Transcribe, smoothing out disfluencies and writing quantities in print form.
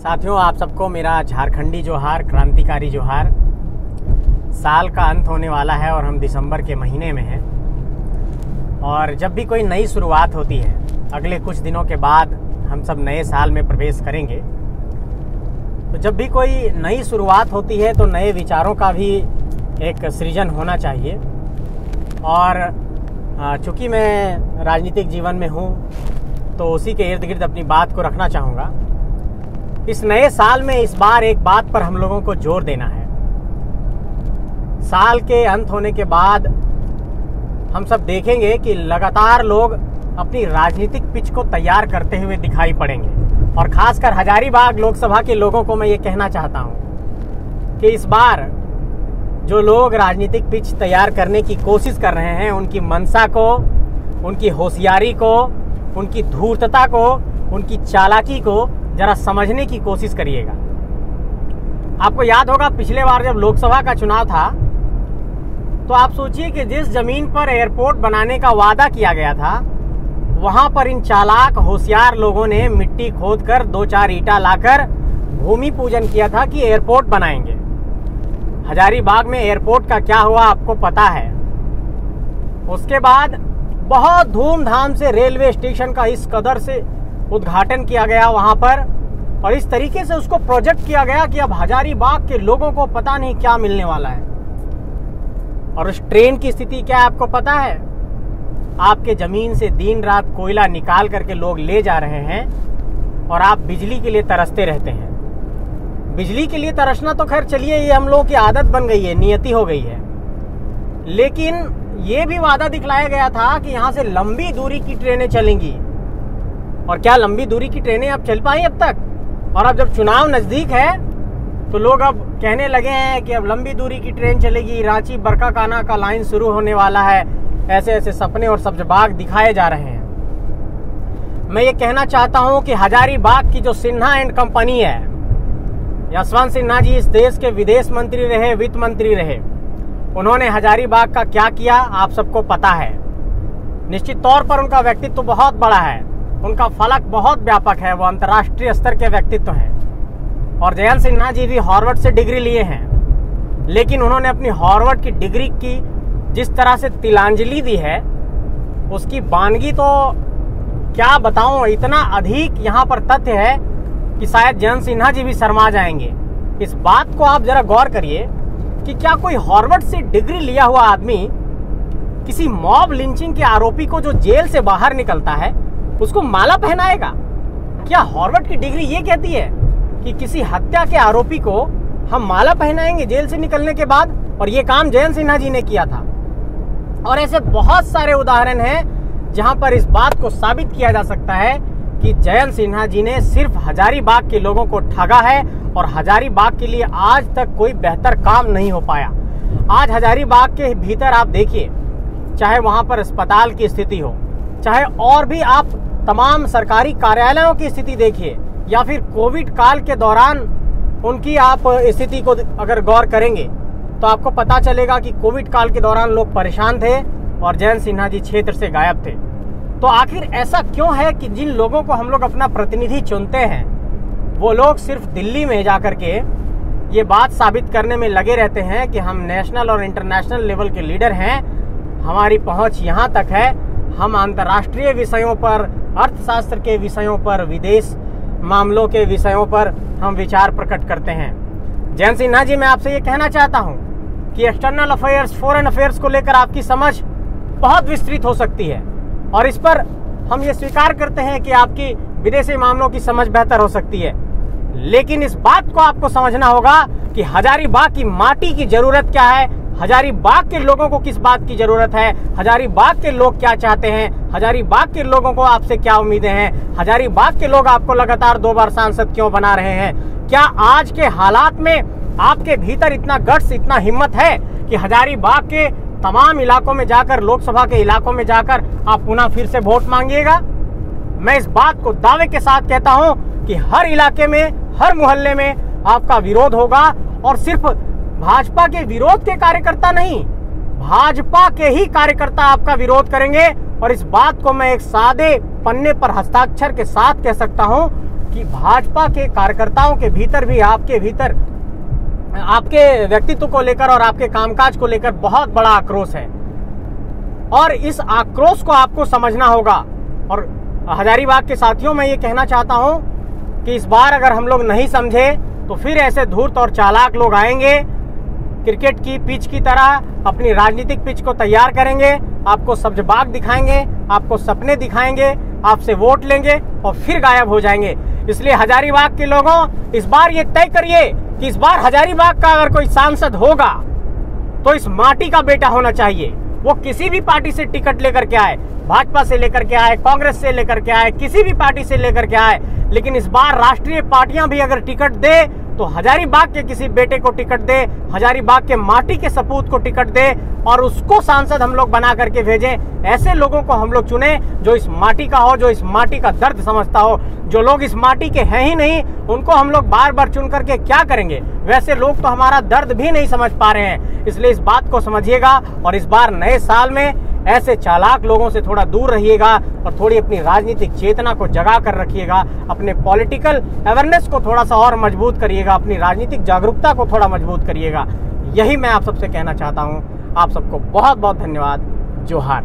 साथियों, आप सबको मेरा झारखंडी जोहार, क्रांतिकारी जोहार। साल का अंत होने वाला है और हम दिसंबर के महीने में हैं। और जब भी कोई नई शुरुआत होती है, अगले कुछ दिनों के बाद हम सब नए साल में प्रवेश करेंगे। तो जब भी कोई नई शुरुआत होती है तो नए विचारों का भी एक सृजन होना चाहिए। और चूँकि मैं राजनीतिक जीवन में हूँ तो उसी के इर्द गिर्द अपनी बात को रखना चाहूँगा। इस नए साल में इस बार एक बात पर हम लोगों को जोर देना है। साल के अंत होने के बाद हम सब देखेंगे कि लगातार लोग अपनी राजनीतिक पिच को तैयार करते हुए दिखाई पड़ेंगे। और खासकर हजारीबाग लोकसभा के लोगों को मैं ये कहना चाहता हूँ कि इस बार जो लोग राजनीतिक पिच तैयार करने की कोशिश कर रहे हैं, उनकी मंशा को, उनकी होशियारी को, उनकी धूर्तता को, उनकी चालाकी को जरा समझने की कोशिश करिएगा। आपको याद होगा पिछले बार जब लोकसभा का चुनाव था तो आप सोचिए कि जिस जमीन पर एयरपोर्ट बनाने का वादा किया गया था, वहां पर इन चालाक होशियार लोगों ने मिट्टी खोदकर 2-4 ईंटा लाकर भूमि पूजन किया था कि एयरपोर्ट बनाएंगे। हजारीबाग में एयरपोर्ट का क्या हुआ आपको पता है। उसके बाद बहुत धूमधाम से रेलवे स्टेशन का इस कदर से उद्घाटन किया गया वहां पर, और इस तरीके से उसको प्रोजेक्ट किया गया कि अब हजारीबाग के लोगों को पता नहीं क्या मिलने वाला है। और उस ट्रेन की स्थिति क्या है आपको पता है। आपके जमीन से दिन रात कोयला निकाल करके लोग ले जा रहे हैं और आप बिजली के लिए तरसते रहते हैं। बिजली के लिए तरसना तो खैर चलिए, ये हम लोगों की आदत बन गई है, नियति हो गई है। लेकिन ये भी वादा दिखलाया गया था कि यहाँ से लंबी दूरी की ट्रेनें चलेंगी। और क्या लंबी दूरी की ट्रेनें अब चल पाई अब तक? और अब जब चुनाव नजदीक है तो लोग अब कहने लगे हैं कि अब लंबी दूरी की ट्रेन चलेगी, रांची बरकाकाना का लाइन शुरू होने वाला है। ऐसे ऐसे सपने और सब्जबाग दिखाए जा रहे हैं। मैं ये कहना चाहता हूं कि हजारीबाग की जो सिन्हा एंड कंपनी है, यशवंत सिन्हा जी इस देश के विदेश मंत्री रहे, वित्त मंत्री रहे। उन्होंने हजारीबाग का क्या किया आप सबको पता है। निश्चित तौर पर उनका व्यक्तित्व तो बहुत बड़ा है, उनका फलक बहुत व्यापक है, वो अंतर्राष्ट्रीय स्तर के व्यक्तित्व हैं। और जयंत सिन्हा जी भी हार्वर्ड से डिग्री लिए हैं, लेकिन उन्होंने अपनी हार्वर्ड की डिग्री की जिस तरह से तिलांजलि दी है, उसकी वानगी तो क्या बताऊं। इतना अधिक यहाँ पर तथ्य है कि शायद जयंत सिन्हा जी भी शर्मा जाएंगे। इस बात को आप जरा गौर करिए कि क्या कोई हार्वर्ड से डिग्री लिया हुआ आदमी किसी मॉब लिंचिंग के आरोपी को जो जेल से बाहर निकलता है उसको माला पहनाएगा? क्या हार्वर्ड की डिग्री ये कहती है कि किसी हत्या के आरोपी को हम माला पहनाएंगे जेल से निकलने के बाद? और ये काम जयंत सिन्हा जी ने किया था। और ऐसे बहुत सारे उदाहरण हैं जहां पर इस बात को साबित किया जा सकता है कि जयंत सिन्हा जी ने सिर्फ हजारीबाग के लोगों को ठगा है और हजारीबाग के लिए आज तक कोई बेहतर काम नहीं हो पाया। आज हजारीबाग के भीतर आप देखिए, चाहे वहां पर अस्पताल की स्थिति हो, चाहे और भी आप तमाम सरकारी कार्यालयों की स्थिति देखिए, या फिर कोविड काल के दौरान उनकी आप स्थिति को अगर गौर करेंगे तो आपको पता चलेगा कि कोविड काल के दौरान लोग परेशान थे और जयंत सिन्हा जी क्षेत्र से गायब थे। तो आखिर ऐसा क्यों है कि जिन लोगों को हम लोग अपना प्रतिनिधि चुनते हैं वो लोग सिर्फ दिल्ली में जाकर के ये बात साबित करने में लगे रहते हैं कि हम नेशनल और इंटरनेशनल लेवल के लीडर हैं, हमारी पहुंच यहाँ तक है, हम अंतर्राष्ट्रीय विषयों पर, अर्थशास्त्र के विषयों पर, विदेश मामलों के विषयों पर हम विचार प्रकट करते हैं। जयंत सिन्हा जी, मैं आपसे ये कहना चाहता हूँ कि एक्सटर्नल अफेयर्स, फॉरेन अफेयर्स को लेकर आपकी समझ बहुत विस्तृत हो सकती है और इस पर हम ये स्वीकार करते हैं कि आपकी विदेशी मामलों की समझ बेहतर हो सकती है। लेकिन इस बात को आपको समझना होगा कि हजारीबाग की माटी की जरूरत क्या है, हजारीबाग के लोगों को किस बात की जरूरत है, हजारीबाग के लोग क्या चाहते हैं, हजारीबाग के लोगों को आपसे क्या उम्मीदें हैं, हजारीबाग के लोग आपको लगातार 2 बार सांसद क्यों बना रहे हैं। क्या आज के हालात में आपके भीतर इतना गट्स, इतना हिम्मत है कि हजारीबाग के तमाम इलाकों में जाकर, लोकसभा के इलाकों में जाकर आप पुनः फिर से वोट मांगिएगा? मैं इस बात को दावे के साथ कहता हूं कि हर इलाके में, हर मोहल्ले में आपका विरोध होगा। और सिर्फ भाजपा के विरोध के कार्यकर्ता नहीं, भाजपा के ही कार्यकर्ता आपका विरोध करेंगे। और इस बात को मैं एक सादे पन्ने पर हस्ताक्षर के साथ कह सकता हूं कि भाजपा के कार्यकर्ताओं के भीतर भी आपके भीतर आपके व्यक्तित्व को लेकर और आपके कामकाज को लेकर बहुत बड़ा आक्रोश है और इस आक्रोश को आपको समझना होगा। और हजारीबाग के साथियों, मैं ये कहना चाहता हूं कि इस बार अगर हम लोग नहीं समझे तो फिर ऐसे धूर्त और चालाक लोग आएंगे, क्रिकेट की पिच की तरह अपनी राजनीतिक पिच को तैयार करेंगे, आपको सब्जबाग दिखाएंगे, आपको सपने दिखाएंगे, आपसे वोट लेंगे और फिर गायब हो जाएंगे। इसलिए हजारीबाग के लोगों, इस बार ये तय करिए कि इस बार हजारीबाग का अगर कोई सांसद होगा तो इस माटी का बेटा होना चाहिए। वो किसी भी पार्टी से टिकट लेकर के आए, भाजपा से लेकर के आए, कांग्रेस से लेकर के आए, किसी भी पार्टी से लेकर के आए, लेकिन इस बार राष्ट्रीय पार्टियां भी अगर टिकट दे तो हजारीबाग के किसी बेटे को टिकट दे, हजारीबाग के माटी के सपूत को टिकट दे और उसको सांसद हम लोग बना करके भेजें। ऐसे लोगों को हम लोग चुने जो इस माटी का हो, जो इस माटी का दर्द समझता हो। जो लोग इस माटी के हैं ही नहीं, उनको हम लोग बार बार चुन करके क्या करेंगे? वैसे लोग तो हमारा दर्द भी नहीं समझ पा रहे हैं। इसलिए इस बात को समझिएगा और इस बार नए साल में ऐसे चालाक लोगों से थोड़ा दूर रहिएगा और थोड़ी अपनी राजनीतिक चेतना को जगा कर रखिएगा, अपने पॉलिटिकल अवेयरनेस को थोड़ा सा और मजबूत करिएगा, अपनी राजनीतिक जागरूकता को थोड़ा मजबूत करिएगा। यही मैं आप सबसे कहना चाहता हूं। आप सबको बहुत बहुत धन्यवाद। जोहार।